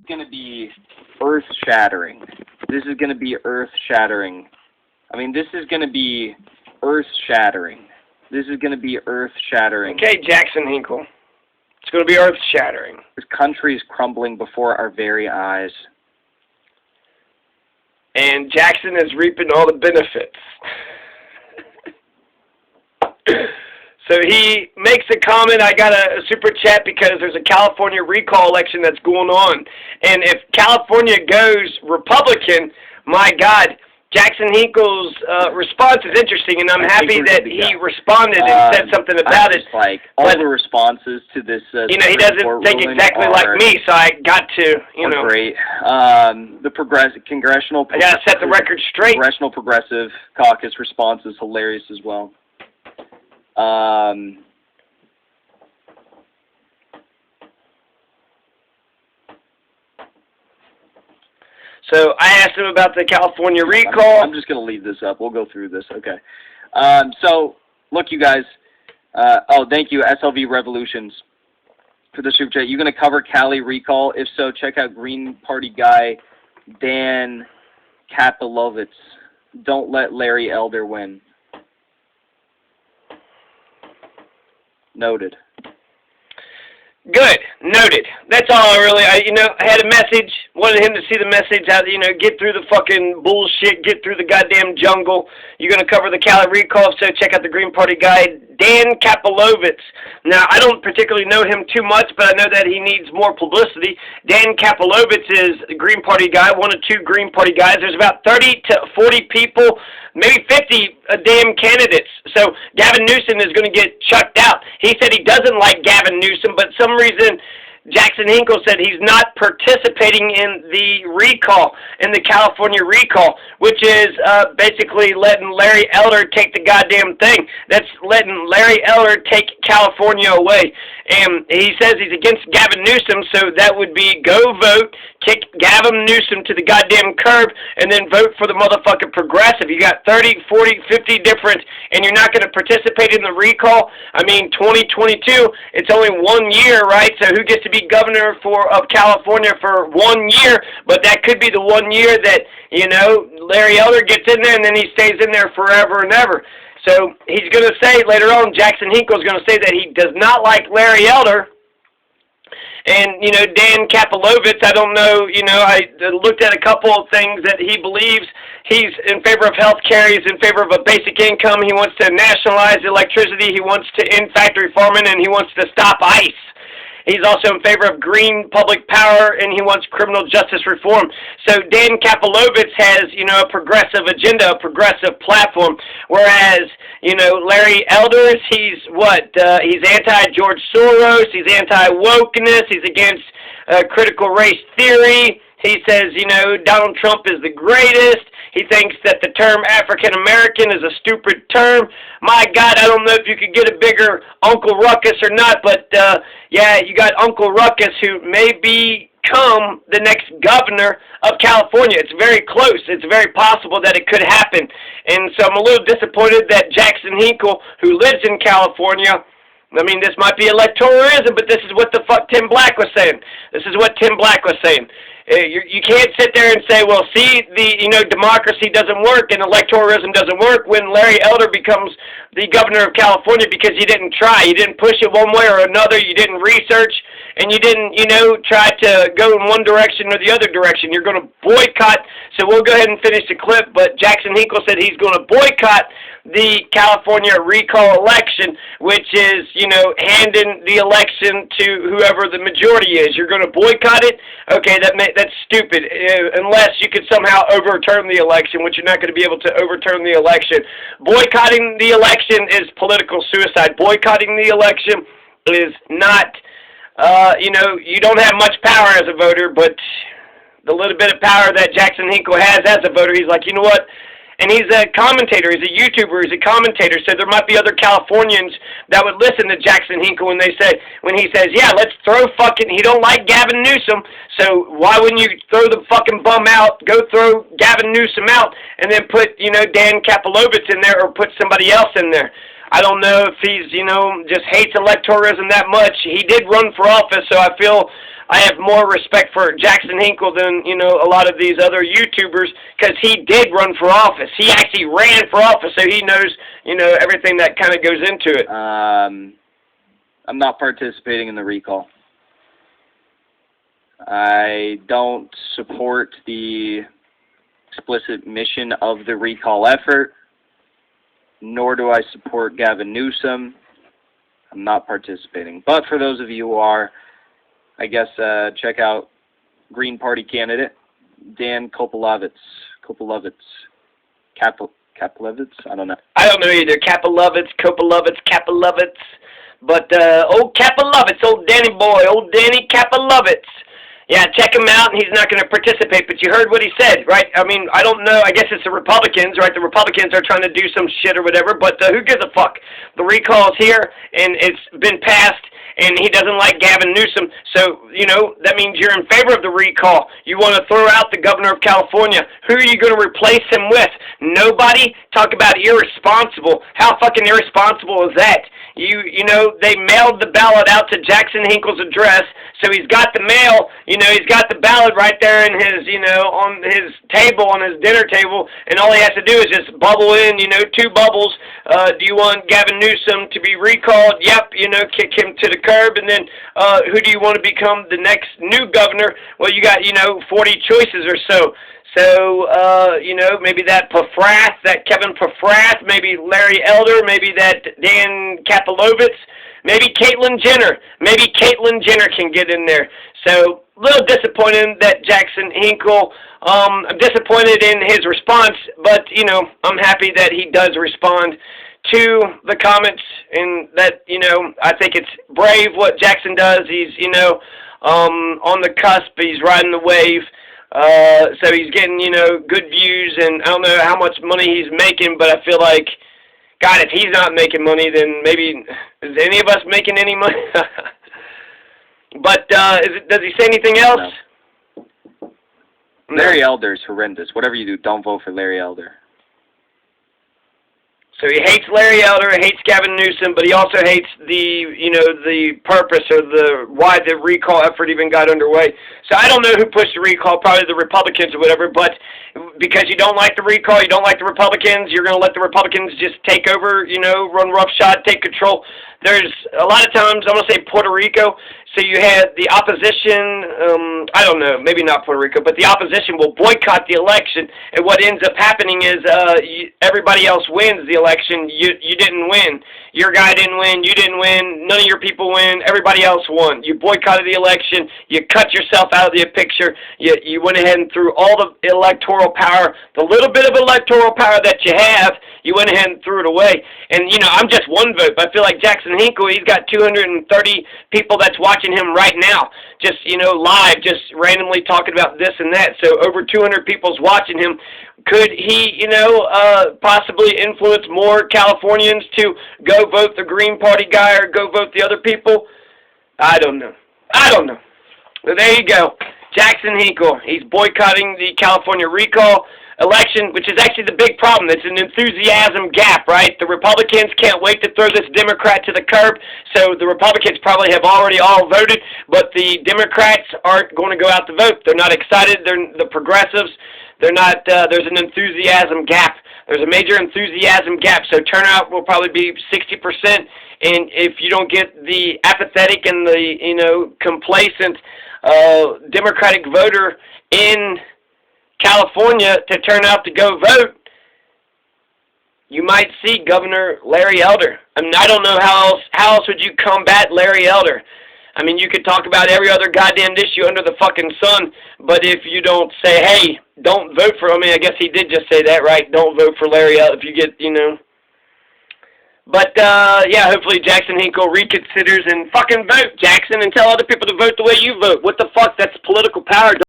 going to be earth-shattering. This is going to be earth-shattering. I mean, this is going to be earth-shattering. This is going to be earth-shattering. Okay, Jackson Hinkle. It's going to be earth-shattering. This country is crumbling before our very eyes. And Jackson is reaping all the benefits. So he makes a comment. I got a super chat because there's a California recall election that's going on. And if California goes Republican, my God, Jackson Hinkle's response is interesting, and I'm happy that he responded and said something about it. Like all the responses to this, you know, he doesn't think exactly like me, so I got to, you know. Great. The congressional. I gotta set the record straight. Congressional Progressive Caucus response is hilarious as well. So I asked him about the California recall. I'm just going to leave this up. We'll go through this. Okay. So, look, you guys. Oh, thank you, SLV Revolutions, for the super chat. You going to cover Cali recall? If so, check out Green Party guy Dan Kapilovitz. Don't let Larry Elder win. Noted. Good. Noted. That's all I had a message. Wanted him to see the message, how to, get through the fucking bullshit, get through the goddamn jungle. You're going to cover the Cali recall, so check out the Green Party guy, Dan Kapilovitz. Now, I don't particularly know him too much, but I know that he needs more publicity. Dan Kapilovitz is a Green Party guy, one of two Green Party guys. There's about 30 to 40 people, maybe 50 damn candidates. So Gavin Newsom is going to get chucked out. He said he doesn't like Gavin Newsom, but some reason Jackson Hinkle said he's not participating in the recall, in the California recall, which is basically letting Larry Elder take the goddamn thing. That's letting Larry Elder take California away. And he says he's against Gavin Newsom, so that would be go vote, kick Gavin Newsom to the goddamn curb, and then vote for the motherfucking progressive. You got 30, 40, 50 different, and you're not going to participate in the recall? I mean, 2022, it's only 1 year, right? So who gets to be governor of California for 1 year? But that could be the 1 year that, Larry Elder gets in there, and then he stays in there forever and ever. So he's going to say later on, Jackson Hinkle is going to say that he does not like Larry Elder. And, Dan Kapilovitz, I don't know, I looked at a couple of things that he believes. He's in favor of health care. He's in favor of a basic income. He wants to nationalize electricity. He wants to end factory farming, and he wants to stop ICE. He's also in favor of green public power, and he wants criminal justice reform. So Dan Kapilovitz has, a progressive agenda, a progressive platform, whereas, Larry Elders, he's what? He's anti-George Soros, he's anti-wokeness, he's against critical race theory. He says, Donald Trump is the greatest. He thinks that the term African-American is a stupid term. My God, I don't know if you could get a bigger Uncle Ruckus or not, but, you got Uncle Ruckus who may become the next governor of California. It's very close. It's very possible that it could happen. And so I'm a little disappointed that Jackson Hinkle, who lives in California, I mean, this might be electoralism, but this is what the fuck Tim Black was saying. This is what Tim Black was saying. You can't sit there and say, well, see, democracy doesn't work and electoralism doesn't work when Larry Elder becomes the governor of California because you didn't try. You didn't push it one way or another. You didn't research, and you didn't, try to go in one direction or the other direction. You're going to boycott. So we'll go ahead and finish the clip, but Jackson Hinkle said he's going to boycott the California recall election, which is, handing the election to whoever the majority is. You're going to boycott it? Okay, that's stupid, unless you could somehow overturn the election, which you're not going to be able to overturn the election. Boycotting the election is political suicide. Boycotting the election is not, you don't have much power as a voter, but the little bit of power that Jackson Hinkle has as a voter, he's like, you know what? And he's a commentator, he's a YouTuber, he's a commentator, so there might be other Californians that would listen to Jackson Hinkle when he says, yeah, let's throw he don't like Gavin Newsom, so why wouldn't you throw the fucking bum out, go throw Gavin Newsom out, and then put, Dan Kapilovitz in there, or put somebody else in there. I don't know if he's, just hates electoralism that much. He did run for office, so I feel I have more respect for Jackson Hinkle than, you know, a lot of these other YouTubers, because he did run for office. He actually ran for office, so he knows, you know, everything that kind of goes into it. I'm not participating in the recall. I don't support the explicit mission of the recall effort, nor do I support Gavin Newsom. I'm not participating. But for those of you who are, I guess check out Green Party candidate Dan Kopelevitz. I don't know. I don't know either. Kopelevitz. But old Kopelevitz, old Danny boy, old Danny Kopelevitz. Yeah, check him out, and he's not going to participate. But you heard what he said, right? I mean, I don't know. I guess it's the Republicans, right? The Republicans are trying to do some shit or whatever, but who gives a fuck? The recall is here, and it's been passed, and he doesn't like Gavin Newsom. So, you know, that means you're in favor of the recall. You want to throw out the governor of California. Who are you going to replace him with? Nobody? Talk about irresponsible. How fucking irresponsible is that? You know, they mailed the ballot out to Jackson Hinkle's address, so he's got the mail, you know, he's got the ballot right there in his, you know, on his table, on his dinner table, and all he has to do is just bubble in, you know, 2 bubbles. Do you want Gavin Newsom to be recalled? Yep, you know, kick him to the curb, and then who do you want to become the next new governor? Well, you got, you know, 40 choices or so. So, you know, maybe that Kevin Pafrath, maybe Larry Elder, maybe that Dan Kopelevitz, maybe Caitlyn Jenner. Maybe Caitlyn Jenner can get in there. So, a little disappointed that Jackson Hinkle, I'm disappointed in his response, but, you know, I'm happy that he does respond to the comments, and that, you know, I think it's brave what Jackson does. He's, you know, on the cusp, he's riding the wave. So he's getting, you know, good views, and I don't know how much money he's making, but I feel like, God, if he's not making money, then maybe, is any of us making any money? But, does he say anything else? No. Larry Elder is horrendous. Whatever you do, don't vote for Larry Elder. So he hates Larry Elder, hates Gavin Newsom, but he also hates the, you know, the purpose or the why the recall effort even got underway. So I don't know who pushed the recall, probably the Republicans or whatever, but because you don't like the recall, you don't like the Republicans, you're going to let the Republicans just take over, you know, run roughshod, take control. There's a lot of times, I'm going to say Puerto Rico, so you had the opposition, I don't know, maybe not Puerto Rico, but the opposition will boycott the election, and what ends up happening is everybody else wins the election. You didn't win. Your guy didn't win. You didn't win. None of your people win. Everybody else won. You boycotted the election. You cut yourself out of the picture. You went ahead and threw all the electoral power, the little bit of electoral power that you have, you went ahead and threw it away. And, you know, I'm just one vote, but I feel like Jackson Hinkle, he's got 230 people that's watching him right now, just, you know, live, just randomly talking about this and that. So over 200 people's watching him. Could he, you know, possibly influence more Californians to go vote the Green Party guy or go vote the other people? I don't know. Well, there you go. Jackson Hinkle. He's boycotting the California recall election, which is actually the big problem. It's an enthusiasm gap, right? The Republicans can't wait to throw this Democrat to the curb, so the Republicans probably have already all voted, but the Democrats aren't going to go out to vote. They're not excited. They're the progressives. They're not, there's an enthusiasm gap. There's a major enthusiasm gap, so turnout will probably be 60%, and if you don't get the apathetic and the, you know, complacent Democratic voter in California to turn out to go vote, you might see Governor Larry Elder. I mean, I don't know how else would you combat Larry Elder? I mean, you could talk about every other goddamn issue under the fucking sun, but if you don't say, hey, don't vote for him, I mean, I guess he did just say that, right? Don't vote for Larry Elder if you get, you know. But, yeah, hopefully Jackson Hinkle reconsiders and fucking vote, Jackson, and tell other people to vote the way you vote. What the fuck? That's political power.